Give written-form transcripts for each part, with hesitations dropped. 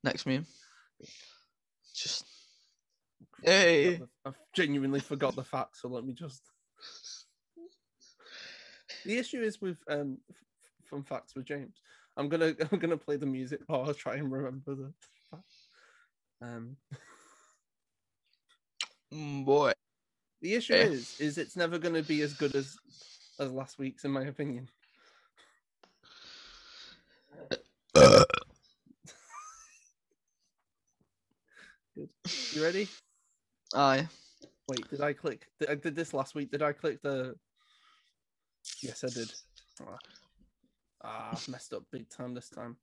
Next meme. Just hey. I've genuinely forgot the fact, so let me just. The issue is with fun facts with James. I'm gonna play the music while I try and remember the fact. Boy. The issue is it's never gonna be as good as last week's, in my opinion. Good. You ready? Aye. Wait, did I click? I did this last week. Did I click the? Yes, I did. I've messed up big time this time.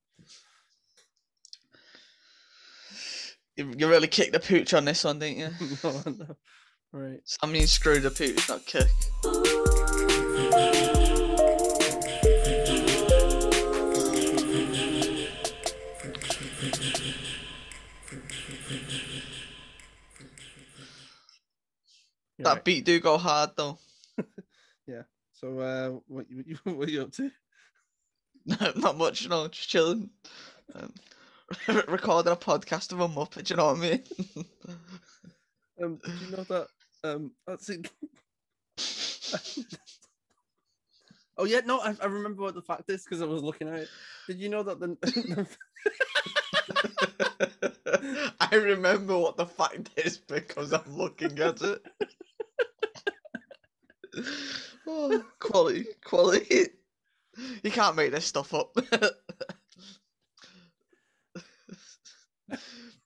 You really kicked the pooch on this one, didn't you? No. Right. I mean, screw the pooch, not kick. That beat do go hard though. Yeah. So, what are you up to? Not much, you know, just chilling. Recording a podcast of a Muppet, you know what I mean? Do you know that? That's it. Oh yeah, no, I remember what the fact is because I was looking at it. Did you know that the I remember what the fact is because I'm looking at it. Oh, quality. You can't make this stuff up.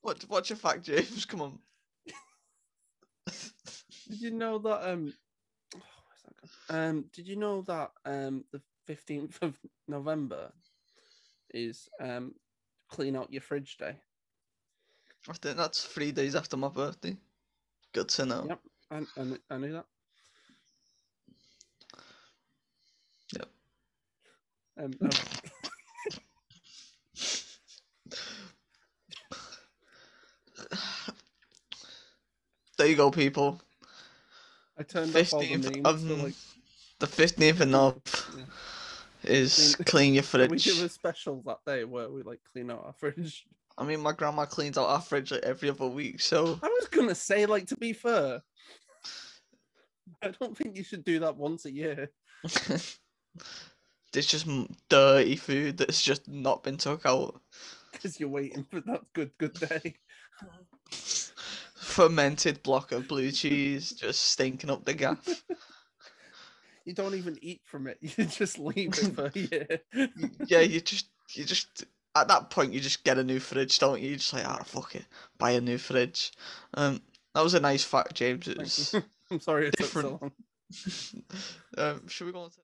What's your fact, James? Come on. Did you know that did you know that the 15th of November is clean out your fridge day? I think that's 3 days after my birthday. Good to know. Yep, I knew that. Yep. There you go, people. I turned off all the memes. The 15th of November is clean your fridge. We do a special that day where we clean out our fridge. I mean, my grandma cleans out our fridge every other week, so... I was gonna say, to be fair, I don't think you should do that once a year. There's just dirty food that's just not been took out. Because you're waiting for that good day. Fermented block of blue cheese just stinking up the gaff. You don't even eat from it. You just leave it for a year. Yeah, you just at that point you just get a new fridge, don't you? You just like, fuck it, buy a new fridge. That was a nice fact, James. It was I'm sorry it took so long. Should we go on to